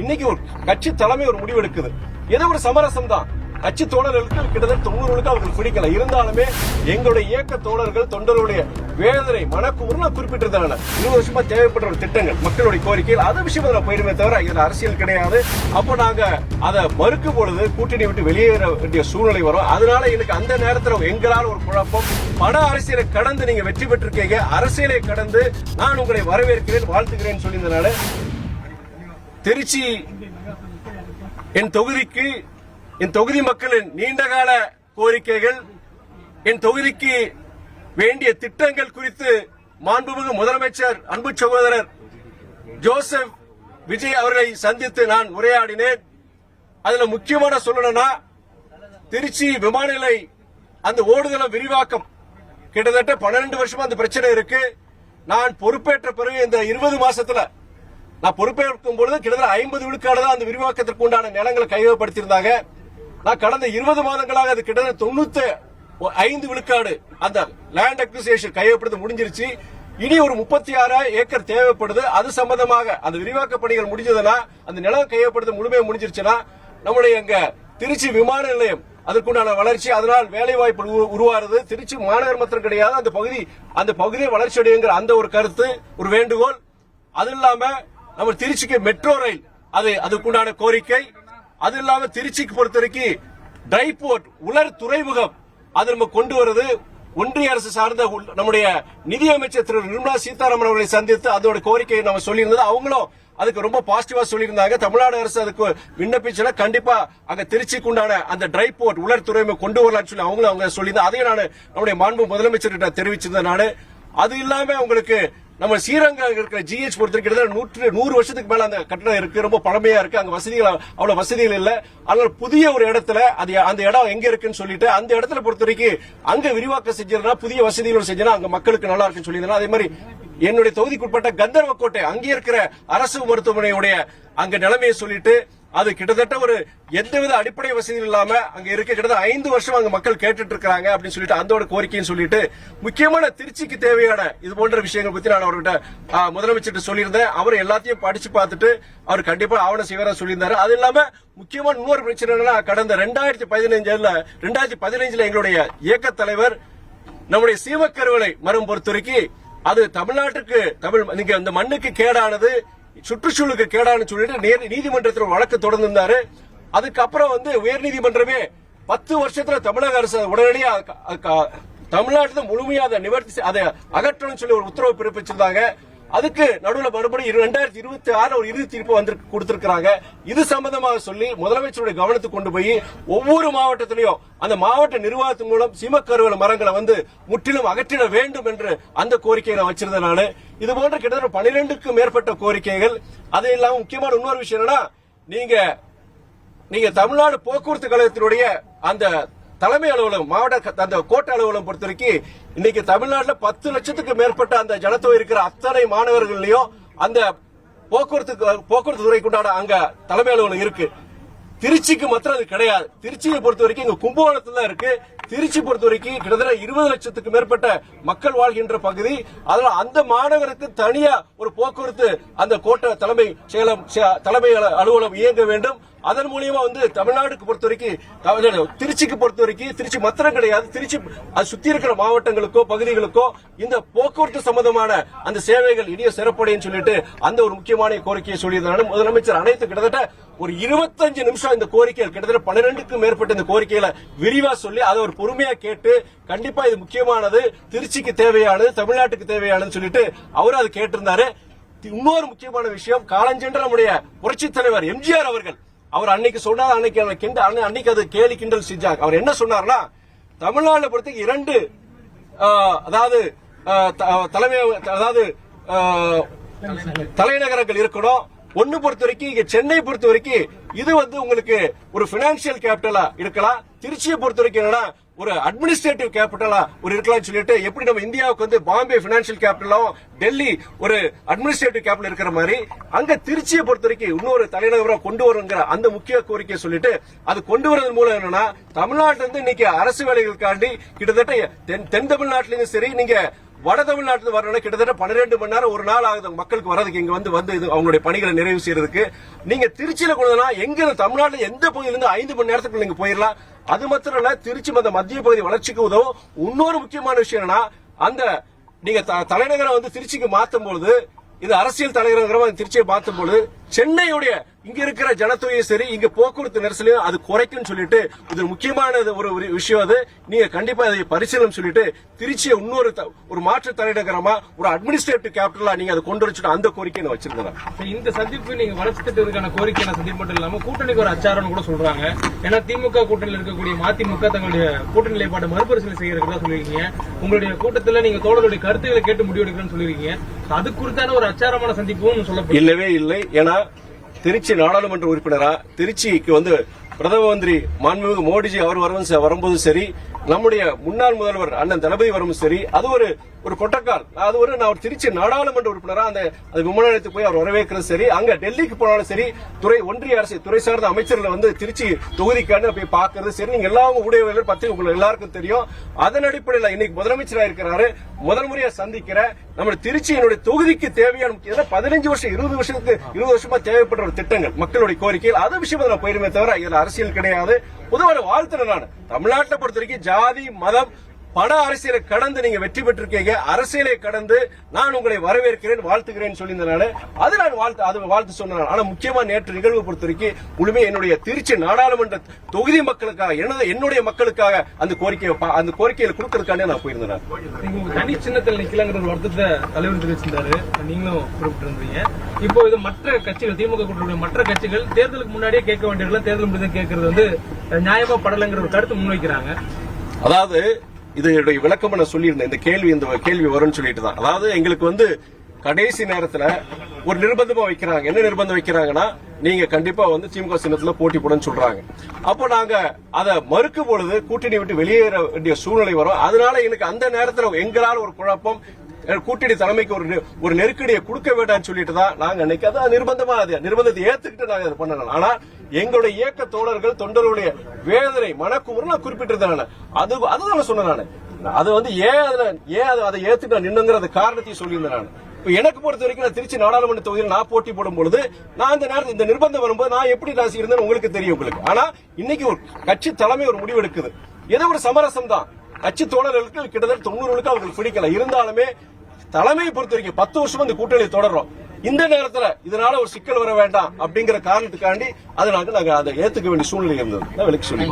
இன்னைக்கு ஒரு கட்சி தலைமை ஒரு முடிவு எடுக்குது. ஏதோ ஒரு சமரசம் தான். கட்சி தோழர்களுக்கு கிட்டத்தட்ட 90 அவங்களுக்கு பிடிக்கல. இருந்தாலுமே எங்களுடைய இயக்க தோழர்கள் தொண்டர்களுடைய வேதனை மனக்குமுறை குறிப்பிட்டிருந்தாங்க. 20 வருஷமா தேவைப்படுற ஒரு திட்டங்கள் மக்களுடைய கோரிக்கைகள் அது விஷயம் நான் போயிடுமே தவிர இதுல அரசியல் கிடையாது. அப்போ நாங்க அதை மறுக்கும் பொழுது கூட்டணி விட்டு வெளியேற வேண்டிய சூழ்நிலை வரும். அதனால எனக்கு அந்த நேரத்தில் எங்களால் ஒரு குழப்பம். பண அரசியலை கடந்து நீங்க வெற்றி பெற்றிருக்கீங்க, அரசியலை கடந்து நான் உங்களை வரவேற்கிறேன் வாழ்த்துகிறேன் சொல்லியிருந்தனால திருச்சி என் தொகுதி மக்களின் நீண்டகால கோரிக்கைகள், என் தொகுதிக்கு வேண்டிய திட்டங்கள் குறித்து மாண்புமிகு முதலமைச்சர் அன்பு சகோதரர் ஜோசப் விஜய் அவர்களை சந்தித்து நான் உரையாடினேன். அதுல முக்கியமான சொல்லணும்னா திருச்சி விமான நிலை அந்த ஓடுதளம் விரிவாக்கம் கிட்டத்தட்ட 12 வருஷமா அந்த பிரச்சனை இருக்கு. நான் பொறுப்பேற்ற பிறகு இந்த 20 மாசத்துல நான் பொறுப்பேற்கும் பொழுது கிட்டத்தட்ட 50 விழுக்காடு தான் அந்த விரிவாக்கத்திற்கு உண்டான நிலங்களை கையகப்படுத்தியிருந்தாங்க. நான் கடந்த 20 மாதங்களாக அது கிட்டத்தட்ட 95 விழுக்காடு அந்த லேண்ட் அக்விசிஷன் கையகப்படுத்த முடிஞ்சிருச்சு. இனி ஒரு 36 ஏக்கர் தேவைப்படுது. அது சம்பந்தமாக அந்த விரிவாக்க பணிகள் முடிஞ்சதுன்னா அந்த நிலம் கையகப்படுத்த முழுமையாக முடிஞ்சிருச்சுன்னா நம்முடைய எங்க திருச்சி விமான நிலையம் அதற்குண்டான வளர்ச்சி, அதனால் வேலை வாய்ப்பு உருவாருது. திருச்சி மாநகர் மாத்திரம் கிடையாது, அந்த பகுதியை வளர்ச்சி அடையுங்கிற அந்த ஒரு கருத்து, ஒரு வேண்டுகோள். அது இல்லாம நம்ம திருச்சிக்கு மெட்ரோ ரயில் அதுக்குண்டான கோரிக்கை. அது இல்லாம திருச்சிக்கு பொறுத்தவரைக்கும் ட்ரை போர்ட் உலர் துறைமுகம் அது நம்ம கொண்டு வருது. ஒன்றிய அரசு சார்ந்த நம்முடைய நிதியமைச்சர் திரு நிர்மலா சீதாராமன் அவர்களை சந்தித்து அதோட கோரிக்கையை நம்ம சொல்லியிருந்தது. அவங்களும் அதுக்கு ரொம்ப பாசிட்டிவா சொல்லியிருந்தாங்க. தமிழ்நாடு அரசு அதுக்கு விண்ணப்பிச்சுன்னா கண்டிப்பா அங்க திருச்சிக்கு உண்டான அந்த ட்ரை போர்ட் உலர் துறைமுகம் கொண்டு வரலாம்னு சொல்லி அவங்க சொல்லியிருந்தாங்க. அதையும் நான் நம்முடைய மாண்பு முதலமைச்சர்கிட்ட தெரிவிச்சிருந்தேன். நான் அது இல்லாம உங்களுக்கு நம்ம ஸ்ரீரங்கம் இருக்கிற GH பொறுத்திருக்கிறது 100 வருஷத்துக்கு மேல அந்த கட்டடம் இருக்கு. ரொம்ப பழமையா இருக்கு. அங்க அவ்வளவு வசதிகள் இல்ல. அதனால புதிய ஒரு இடத்துல அந்த இடம் எங்க இருக்குன்னு சொல்லிட்டு அந்த இடத்துல பொறுத்த வரைக்கும் அங்க விரிவாக்கம் செஞ்சா புதிய வசதிகள் செஞ்சா அங்க மக்களுக்கு நல்லா இருக்குன்னு சொல்லியிருந்தா. அதே மாதிரி என்னுடைய தொகுதிக்குட்பட்ட கந்தர்வக்கோட்டை அங்கே இருக்கிற அரசு மருத்துவமனையுடைய அங்க நிலைமையை சொல்லிட்டு அது கிட்டத்தட்ட ஒரு எந்தவித அடிப்படை வசதிகள் இல்லாம அங்க இருக்க கிட்டத்தட்ட 5 வருஷம் அங்க மக்கள் கேட்டுட்டு இருக்காங்க அப்படின்னு சொல்லிட்டு அதோட கோரிக்கைன்னு சொல்லிட்டு முக்கியமான திருச்சிக்கு தேவையான இது போன்ற விஷயங்கள் பத்தி நான் அவர்கிட்ட முதலமைச்சர் சொல்லியிருந்தேன். அவர் எல்லாத்தையும் படிச்சு பார்த்துட்டு அவர் கண்டிப்பா ஆவண செய்வரா சொல்லியிருந்தாரு. அது இல்லாம முக்கியமான இன்னொரு பிரச்சனை கடந்த 2015 எங்களுடைய இயக்க தலைவர் நம்முடைய சீமக்கருவலை மரம் பொறுத்த வரைக்கும் அது தமிழ்நாட்டுக்கு நீங்க அந்த மண்ணுக்கு கேடானது, சுற்றுச்சூழலுக்கு கேடான்னு சொல்லிட்டு நீதிமன்றத்தில் வழக்கு தொடர்ந்திருந்தாரு. அதுக்கப்புறம் உயர்நீதிமன்றமே 10 வருஷத்துல தமிழக அரசு உடனடியாக தமிழ்நாட்டில் முழுமையா அதை நிவர்த்தி அதை அகற்றணும்னு சொல்லி ஒரு உத்தரவு பிறப்பிச்சிருந்தாங்க. அதுக்கு நடுவில் மறுபடியும் 2026 ஒரு இறுதி தீர்ப்பு கொடுத்திருக்காங்க. இது சம்பந்தமாக சொல்லி முதலமைச்சருடைய கவனத்துக்கு கொண்டு போய் ஒவ்வொரு மாவட்டத்திலையும் அந்த மாவட்ட நிர்வாகத்தின் மூலம் சீமக்கருவல மரங்களை முற்றிலும் அகற்றிட வேண்டும் என்று அந்த கோரிக்கையை நான் வச்சிருந்தனால இது போன்ற கிட்டத்தட்ட 12க்கும் மேற்பட்ட கோரிக்கைகள். அது இல்லாம முக்கியமான இன்னொரு விஷயம் என்னன்னா நீங்க தமிழ்நாடு போக்குவரத்து கழகத்தினுடைய அந்த தலைமை அலுவலகம் மாவட்ட அந்த கோட்ட அலுவலகம் பொறுத்த வரைக்கும் இன்னைக்கு தமிழ்நாட்டில் 10 லட்சத்துக்கு மேற்பட்ட அந்த ஜனத்தொகை இருக்கிற அத்தனை மாணவர்களையும் அந்த போக்குவரத்து துறைக்குண்டான அங்க தலைமை அலுவலகம் இருக்கு. திருச்சிக்கு மாத்திரம் அது கிடையாது. திருச்சியை பொறுத்த வரைக்கும் இங்க கும்பகோணத்துல தான் இருக்கு. திருச்சி பொறுத்த வரைக்கும் கிட்டத்தட்ட 20 லட்சத்துக்கு மேற்பட்ட மக்கள் வாழ்கின்ற பகுதி. அதனால அந்த மாநகருக்கு தனியா ஒரு போக்குவரத்து அந்த கோட்ட தலைமை அலுவலகம் இயங்க வேண்டும். அதன் மூலியமா தமிழ்நாடுக்கு பொறுத்த வரைக்கும் திருச்சிக்கு பொறுத்த வரைக்கும் திருச்சி மாத்திரம் கிடையாது, திருச்சி அது சுத்தி இருக்கிற மாவட்டங்களுக்கோ பகுதிகளுக்கோ இந்த போக்குவரத்து சம்பந்தமான அந்த சேவைகள் இனிய சிறப்படையும் சொல்லிட்டு அந்த ஒரு முக்கியமான கோரிக்கையை சொல்லியிருந்தாங்க முதலமைச்சர். அனைத்து கிட்டத்தட்ட ஒரு 25 நிமிஷம் இந்த கோரிக்கைகள் கிட்டத்தட்ட 12க்கும் மேற்பட்ட இந்த கோரிக்கைகளை விரிவா சொல்லி அதை ஒரு பொறுமையா கேட்டு கண்டிப்பா இது முக்கியமானது, திருச்சிக்கு தேவையானது, தமிழ்நாட்டுக்கு தேவையானது சொல்லிட்டு அவரு அது கேட்டிருந்தாரு. இன்னொரு முக்கியமான விஷயம், காலஞ்சென்ற நம்முடைய புரட்சித் தலைவர் எம்ஜிஆர் அவர்கள் அவர் அன்னைக்கு சொன்னார், அன்னைக்கு அது கேலி கிண்டல் செஞ்சாங்க. அவர் என்ன சொன்னார்னா தமிழ்நாடு பொறுத்த 2 அதாவது தலைநகரங்கள் இருக்கணும். ஒன்னு பொறுத்த வரைக்கும் இங்க சென்னை பொறுத்த வரைக்கும் இது உங்களுக்கு ஒரு பினான்சியல் கேபிட்டலா இருக்கலாம். திருச்சியை பொறுத்த வரைக்கும் என்னன்னா ஒரு அட்மினிஸ்ட்ரேட்டிவ் கேபிட்டலா ஒரு இருக்கலாம் சொல்லிட்டு எப்படி நம்ம இந்தியாவுக்கு பாம்பே பினான்சியல் கேபிட்டலும் டெல்லி ஒரு அட்மினிஸ்ட்ரேட்டிவ் கேபிட்டல் இருக்கிற மாதிரி அங்க திருச்சியை பொறுத்த வரைக்கும் இன்னொரு தலைநகரம் கொண்டு வருங்கிற அந்த முக்கிய கோரிக்கையை சொல்லிட்டு அது கொண்டு வரதன் மூலம் என்னன்னா தமிழ்நாட்டில இருந்து இன்னைக்கு அரசு வேலைகளுக்காண்டி கிட்டத்தட்ட தென் தமிழ்நாட்டிலும் சரி நீங்க வட தமிழ்நாட்டில் வரணும் கிட்டத்தட்ட 12 மணி நேரம் ஒரு நாள் ஆகுது மக்களுக்கு வர்றதுக்கு இங்க வந்து இது அவங்களுடைய பணிகளை நிறைவு செய்யறதுக்கு. நீங்க திருச்சியில கொண்டுனா எங்க தமிழ்நாட்டில் எந்த பகுதியிலிருந்து 5 மணி நேரத்துக்கு நீங்க போயிடலாம். அது மாத்திரம் இல்ல, திருச்சி மத்திய பகுதி வளர்ச்சிக்கு உதவும். இன்னொரு முக்கியமான விஷயம் என்னன்னா, அந்த நீங்க தலைநகரம் வந்து திருச்சிக்கு மாற்றும் பொழுது, இது அரசியல் தலைநகரமா திருச்சியை மாற்றும் பொழுது சென்னையுடைய இங்க இருக்கிற ஜனத்தொகையும் சரி, இங்க போக்குவரத்து நெரிசலையும் அது குறைக்கும் சொல்லிட்டு இது முக்கியமான ஒரு விஷயம். அது நீங்க கண்டிப்பா அதை பரிசீலனை சொல்லிட்டு திருச்சியை இன்னொரு ஒரு மாற்று தலைநகரமா ஒரு அட்மினிஸ்ட்ரேட்டிவ் கேபிட்டலா நீங்க அதை கொண்டு வச்சுட்டு அந்த கோரிக்கை நான் வச்சிருந்தேன். இந்த சந்திப்பு நீங்க வளர்ச்சி திட்டத்துக்கான கோரிக்கை சந்திப்பு மட்டும் இல்லாம கூட்டணிக்கு ஒரு அச்சாரம் கூட சொல்றாங்க. ஏன்னா திமுக கூட்டணியில் இருக்கக்கூடிய மதிமுக தங்களுடைய கூட்டணி நிலைப்பாடு மறுபரிசீலனை செய்யறதா சொல்லிருக்கீங்க. உங்களுடைய கூட்டத்தில் நீங்க தோழருடைய கருத்துக்களை கேட்டு முடிவெடுக்கிறேன்னு சொல்லிருக்கீங்க. அது குறித்தான ஒரு அச்சாரமான சந்திப்பும் சொல்லப்படும். இல்லவே இல்லை. ஏன்னா திருச்சி நாடாளுமன்ற உறுப்பினரா திருச்சிக்கு வந்து பிரதம மந்திரி மாண்புமிகு மோடிஜி அவர் வரும்போது சரி, நம்முடைய முன்னாள் முதல்வர் அண்ணன் தளபதி வரும் சரி, அது ஒரு கொட்டக்கால். அது நான் ஒரு திருச்சி நாடாளுமன்ற உறுப்பினரா அந்த விமான நிலையத்துக்கு போய் அவர் வரவேற்கிறது சரி, அங்க டெல்லிக்கு போனாலும் சரி, ஒன்றிய அரசு துறை சார்ந்த அமைச்சர்கள் வந்து திருச்சி தொகுதிக்கான போய் பார்க்கறது சரி, நீங்க எல்லா ஊடகங்கள் பத்தி உங்களுக்கு எல்லாருக்கும் தெரியும். அதன் அடிப்படையில் இன்னைக்கு முதலமைச்சராக இருக்கிறாரு, முதல் முறையா சந்திக்கிற நம்ம திருச்சியினுடைய தொகுதிக்கு தேவையான 15 வருஷம் 20 வருஷமா தேவைப்படுற ஒரு திட்டங்கள் மக்களுடைய கோரிக்கைகள் அது விஷயம் நான் போயிருமே தவிர இதுல அரசியல் கிடையாது. பொதுவான வாழ்த்துறேன் நான். தமிழ்நாட்டை பொறுத்த வரைக்கும் ஜாதி மதம் பண அரசியலை கடந்து நீங்க வெற்றி பெற்றிருக்கீங்க. அரசியலை கடந்து நான் உங்களை வரவேற்கிறேன், வாழ்த்துகிறேன் சொல்லியிருந்தனால அது நான் வாழ்த்து சொன்னேன். ஆனா முக்கியமா நேற்று நிகழ்வு பொறுத்த வரைக்கும் முழுமையாக என்னுடைய திருச்சி நாடாளுமன்ற தொகுதி மக்களுக்காக என்னுடைய மக்களுக்காக அந்த கோரிக்கையை கொடுக்கறதுக்காக நான் போயிருந்தேன். தனி சின்னத்தில் நிக்கலங்கிற ஒரு வருத்தத்தை தலைவர் தெரிவிச்சிருந்தாரு, நீங்களும் குறிப்பிட்டிருந்தீங்க. இப்போ இது மற்ற கட்சிகள் திமுக கூட்டணி மற்ற கட்சிகள் தேர்தலுக்கு முன்னாடியே கேட்க வேண்டியவர்கள் தேர்தல் முடிந்து கேட்கறது வந்து நியாயமா படலைங்கிற ஒரு கருத்து முன்வைக்கிறாங்க. அதாவது இதனுடைய விளக்கம் நான் சொல்லியிருந்தேன். இந்த கேள்வி வரும்னு சொல்லிட்டு தான். அதாவது எங்களுக்கு வந்து கடைசி நேரத்துல ஒரு நிர்பந்தமா வைக்கிறாங்க. என்ன நிர்பந்தம் வைக்கிறாங்கன்னா, நீங்க கண்டிப்பா வந்து திமுக சின்னத்துல போட்டி போடணும்னு சொல்றாங்க. அப்போ நாங்க அதை மறுக்கும் பொழுது கூட்டணி விட்டு வெளியேற வேண்டிய சூழ்நிலை வரும். அதனால எனக்கு அந்த நேரத்தில் எங்களால் ஒரு குழப்பம், கூட்டணி தலைமைக்கு ஒரு நெருக்கடியை கொடுக்க வேண்டாம்னு சொல்லிட்டு தான் நாங்க அன்னைக்கு அதான் நிர்பந்தத்தை ஏத்துக்கிட்டு நாங்க அதை பண்ணலாம். ஆனா எங்களுடைய இயக்க தோழர்கள் தொண்டர்களுடைய வேதனை மனக்குமுறை நான் குறிப்பிட்டிருந்தேன். அதுதான் சொன்னேன் நான். அது வந்து அதை ஏத்துட்டு நான் நின்னுங்கிற காரணத்தையும் சொல்லியிருந்தேன் நான். இப்ப எனக்கு பொறுத்த வரைக்கும் நான் திருச்சி நாடாளுமன்ற தொகுதியில் நான் போட்டி போடும் பொழுது நான் இந்த நேரத்தில் இந்த நிர்பந்தம் வரும்போது நான் எப்படி இருந்தேன் உங்களுக்கு தெரியும் உங்களுக்கு. ஆனா இன்னைக்கு ஒரு கட்சி தலைமை ஒரு முடிவு எடுக்குது. ஏதோ ஒரு சமரசம் தான். கட்சி தோழர்களுக்கு கிட்டத்தட்ட 90 அவங்களுக்கு பிடிக்கல. இருந்தாலுமே தலைமையை பொறுத்த வரைக்கும் 10 வருஷமா இந்த கூட்டணியை தொடர்றோம். இந்த நேரத்தில் இதனால ஒரு சிக்கல் வர வேண்டாம் அப்படிங்கிற காரணத்துக்காண்டி அதை நாங்க அதை ஏத்துக்க வேண்டிய சூழ்நிலை இருந்தது. விலக்கி சொல்லி